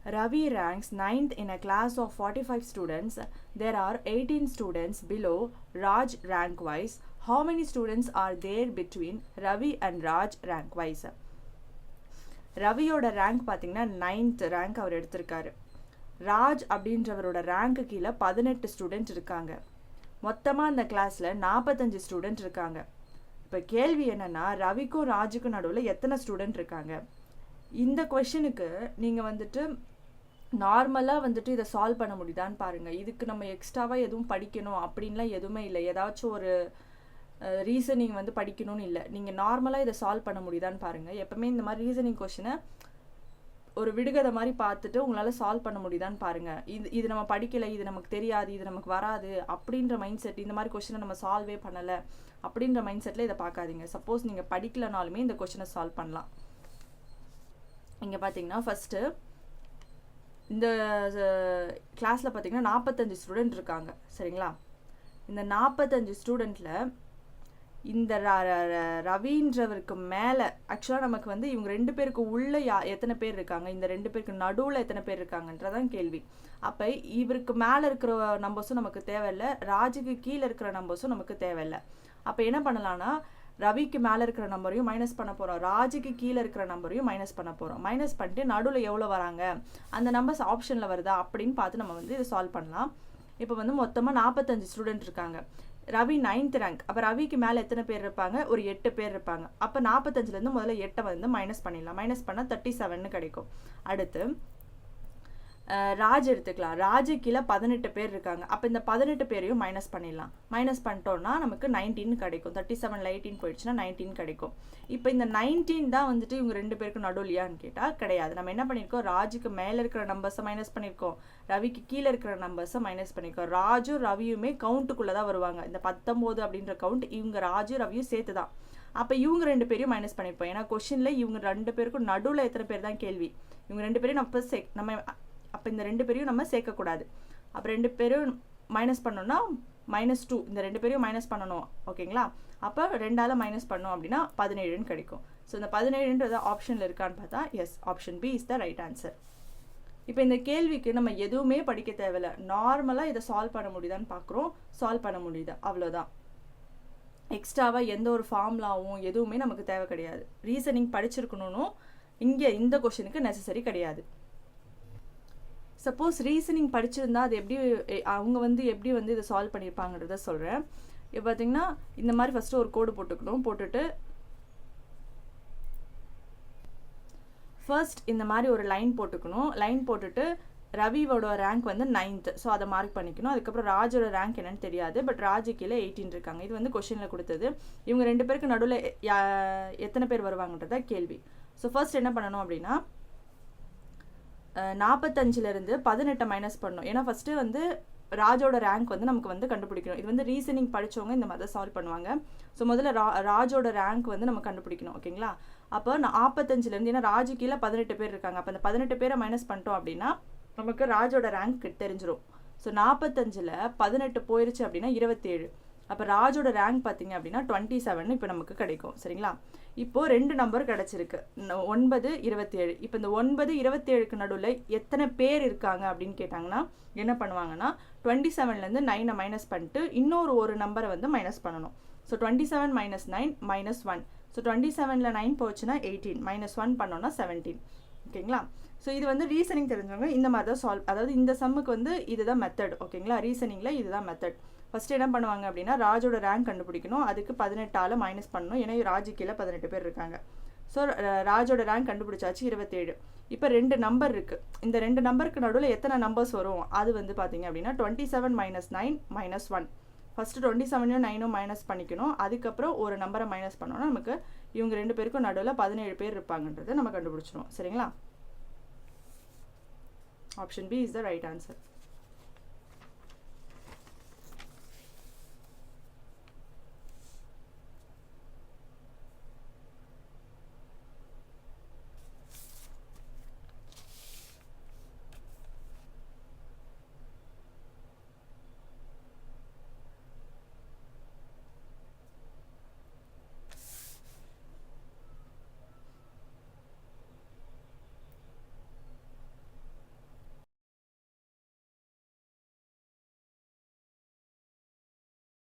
Ravi ranks 9th in a class of 45 students. There are 18 students below Raj rank wise. How many students are there between Ravi and Raj rank wise? ரவியோட rank பார்த்தீங்கன்னா 9th rank அவர் எடுத்திருக்காரு. Raj அப்படின்றவரோட rank கீழே 18 student இருக்காங்க. மொத்தமாக அந்த கிளாஸில் 45 student இருக்காங்க. இப்போ கேள்வி என்னென்னா, ரவிக்கும் ராஜுக்கும் நடுவில் எத்தனை ஸ்டூடெண்ட் இருக்காங்க? இந்த கொஷனுக்கு நீங்கள் வந்துட்டு நார்மலாக வந்துட்டு இதை சால்வ் பண்ண முடியுதான்னு பாருங்கள். இதுக்கு நம்ம எக்ஸ்ட்ராவாக எதுவும் படிக்கணும் அப்படின்லாம் எதுவுமே இல்லை. ஏதாச்சும் ஒரு ரீசனிங் வந்து படிக்கணும்னு இல்லை. நீங்கள் நார்மலாக இதை சால்வ் பண்ண முடியுதான்னு பாருங்கள். எப்போவுமே இந்த மாதிரி ரீசனிங் கொஷினை ஒரு விடுகதை மாதிரி பார்த்துட்டு உங்களால் சால்வ் பண்ண முடியுதான்னு பாருங்கள். இது நம்ம படிக்கலை, இது நமக்கு தெரியாது, இது நமக்கு வராது அப்படின்ற மைண்ட் செட், இந்த மாதிரி கொஷினை நம்ம சால்வே பண்ணலை அப்படின்ற மைண்ட் செட்டில் இதை பார்க்காதீங்க. சப்போஸ் நீங்கள் படிக்கலைனாலுமே இந்த கொஷினை சால்வ் பண்ணலாம். இங்கே பார்த்தீங்கன்னா ஃபஸ்ட்டு இந்த கிளாஸில் பார்த்தீங்கன்னா 45 ஸ்டூடெண்ட் இருக்காங்க. சரிங்களா? இந்த 45 ஸ்டூடெண்ட்டில் இந்த ரவின்றவருக்கு மேலே ஆக்சுவலாக நமக்கு வந்து இவங்க 2 பேருக்கு உள்ளே எத்தனை பேர் இருக்காங்க, இந்த 2 பேருக்கு நடுவில் எத்தனை பேர் இருக்காங்கன்றதான் கேள்வி. அப்போ இவருக்கு மேலே இருக்கிற நம்பர்ஸும் நமக்கு தேவையில்லை, ராஜுக்கு கீழே இருக்கிற நம்பர்ஸும் நமக்கு தேவையில்லை. அப்போ என்ன பண்ணலான்னா, ரவிக்கு மேலே இருக்கிற நம்பரையும் மைனஸ் பண்ண போகிறோம், ராஜுக்கு கீழே இருக்கிற நம்பரையும் மைனஸ் பண்ண போகிறோம். மைனஸ் பண்ணிட்டு நடுவில் எவ்வளோ வராங்க, அந்த நம்பர்ஸ் ஆப்ஷனில் வருதா அப்படின்னு பார்த்து நம்ம வந்து இதை சால்வ் பண்ணலாம். இப்போ வந்து மொத்தமாக 45 ஸ்டூடெண்ட் இருக்காங்க. Ravi 9th rank. அப்போ ரவிக்கு மேலே எத்தனை பேர் இருப்பாங்க? ஒரு 8 பேர் இருப்பாங்க. அப்போ 45லேருந்து முதல்ல 8 வந்து மைனஸ் பண்ணிடலாம். மைனஸ் பண்ணால் 37 கிடைக்கும். அடுத்து ராஜ் எடுத்துக்கலாம். ராஜு கீழே 18 பேர் இருக்காங்க. அப்போ இந்த 18 பேரையும் மைனஸ் பண்ணிடலாம். மைனஸ் பண்ணிட்டோம்னா நமக்கு 19 கிடைக்கும். 37ல் 18 போயிடுச்சுன்னா 19 கிடைக்கும். இப்போ இந்த 19 தான் வந்துட்டு இவங்க 2 பேருக்கு நடுவுலையான்னு கேட்டால் கிடையாது. நம்ம என்ன பண்ணியிருக்கோம், ராஜுக்கு மேலே இருக்கிற நம்பர்ஸை மைனஸ் பண்ணியிருக்கோம், ரவிக்கு கீழே இருக்கிற நம்பர்ஸை மைனஸ் பண்ணியிருக்கோம். ராஜும் ரவியுமே கவுண்ட்டுக்குள்ளே தான் வருவாங்க. இந்த 19 அப்படின்ற கவுண்ட் இவங்க ராஜு ரவியும் சேர்த்து தான். அப்போ இவங்க 2 பேரையும் மைனஸ் பண்ணியிருப்போம். ஏன்னா கொஷனில் இவங்க 2 பேருக்கும் நடுவில் எத்தனை பேர் தான் கேள்வி. இவங்க 2 பேரையும் நம்ம அப்போ இந்த 2 பேரையும் நம்ம சேர்க்கக்கூடாது. அப்போ 2 பேரும் மைனஸ் பண்ணோம்னா -2, இந்த 2 பேரையும் மைனஸ் பண்ணணும். ஓகேங்களா? அப்போ 2ஆல் மைனஸ் பண்ணோம் அப்படின்னா 17 கிடைக்கும். ஸோ இந்த 17ன்றது ஆப்ஷனில் இருக்கான்னு பார்த்தா yes, option B is the right answer. இப்போ இந்த கேள்விக்கு நம்ம எதுவுமே படிக்க தேவையில்லை, நார்மலாக இதை சால்வ் பண்ண முடியுதான்னு பார்க்குறோம். சால்வ் பண்ண முடியுது, அவ்வளோதான். எக்ஸ்ட்ராவாக எந்த ஒரு ஃபார்முலாவும் எதுவுமே நமக்கு தேவை கிடையாது. ரீசனிங் படிச்சிருக்கணும் இங்கே இந்த கொஷனுக்கு நெசசரி கிடையாது. சப்போஸ் ரீசனிங் படிச்சிருந்தா அது எப்படி அவங்க வந்து எப்படி வந்து இதை சால்வ் பண்ணியிருப்பாங்கன்றத சொல்கிறேன். இப்போ பார்த்தீங்கன்னா இந்த மாதிரி ஃபஸ்ட்டு ஒரு கோடு போட்டுக்கணும். போட்டுட்டு ஃபர்ஸ்ட் இந்த மாதிரி ஒரு லைன் போட்டுக்கணும். லைன் போட்டுட்டு ரவியோட ரேங்க் வந்து 9th, ஸோ அதை மார்க் பண்ணிக்கணும். அதுக்கப்புறம் ராஜோட ரேங்க் என்னன்னு தெரியாது, பட் ராஜு கீழே 18 இருக்காங்க. இது வந்து கொஷனில் கொடுத்தது. இவங்க 2 பேருக்கு நடுவில் எத்தனை பேர் வருவாங்கன்றதா கேள்வி. ஸோ ஃபர்ஸ்ட் என்ன பண்ணணும் அப்படின்னா, 45லேருந்து 18 மைனஸ் பண்ணணும். ஏன்னா ஃபஸ்ட்டு வந்து ராஜோட ரேங்க் வந்து நமக்கு வந்து கண்டுபிடிக்கணும். இது வந்து ரீசனிங் படித்தவங்க இந்த மாதிரி தான் சால்வ் பண்ணுவாங்க. ஸோ முதல்ல ராஜோட ரேங்க் வந்து நம்ம கண்டுபிடிக்கணும். ஓகேங்களா? அப்போ 45லேருந்து, ஏன்னா ராஜு கீழே 18 பேர் இருக்காங்க, அப்போ அந்த 18 பேரை மைனஸ் பண்ணிட்டோம் அப்படின்னா நமக்கு ராஜோட ரேங்க் தெரிஞ்சிடும். ஸோ 45ல் 18 போயிருச்சு அப்படின்னா 27. அப்போ ராஜோட ரேங்க் பார்த்தீங்க அப்படின்னா 27 இப்போ நமக்கு கிடைக்கும். சரிங்களா? இப்போது 2 நம்பர் கிடச்சிருக்கு, 9, 27. இப்போ இந்த 9, 27க்கு நடுவில் எத்தனை பேர் இருக்காங்க அப்படின்னு கேட்டாங்கன்னா என்ன பண்ணுவாங்கன்னா 27லேருந்து 9 மைனஸ் பண்ணிட்டு ஒரு நம்பரை வந்து மைனஸ் பண்ணணும். ஸோ 27 - 9 -1. ஸோ 27ல் 9 போச்சுன்னா 18, -1 பண்ணோன்னா 17. ஓகேங்களா? ஸோ இது வந்து ரீசனிங் தெரிஞ்சவங்க இந்த மாதிரி தான் சால்வ், அதாவது இந்த சம்முக்கு வந்து இதுதான் மெத்தட். ஓகேங்களா? ரீசனிங்கில் இதுதான் மெத்தட். ஃபஸ்ட்டு என்ன பண்ணுவாங்க அப்படின்னா ராஜோட ரேங்க் கண்டுபிடிக்கணும். அதுக்கு 18ஆல் மைனஸ் பண்ணணும். ஏன்னா ராஜு கீழே 18 பேர் இருக்காங்க. ஸோ ராஜோட ரேங்க் கண்டுபிடிச்சாச்சு 27. இப்போ 2 நம்பர் இருக்குது. இந்த 2 நம்பருக்கு நடுவில் எத்தனை நம்பர்ஸ் வரும் அது வந்து பார்த்தீங்க அப்படின்னா 27 - 9 -1. ஃபஸ்ட்டு 27யும் 9ம் மைனஸ் பண்ணிக்கணும். அதுக்கப்புறம் ஒரு நம்பரை மைனஸ் பண்ணோன்னா நமக்கு இவங்க 2 பேருக்கும் நடுவில் 17 பேர் இருப்பாங்கன்றதை நம்ம கண்டுபிடிச்சிடுவோம். சரிங்களா? Option B is the right answer.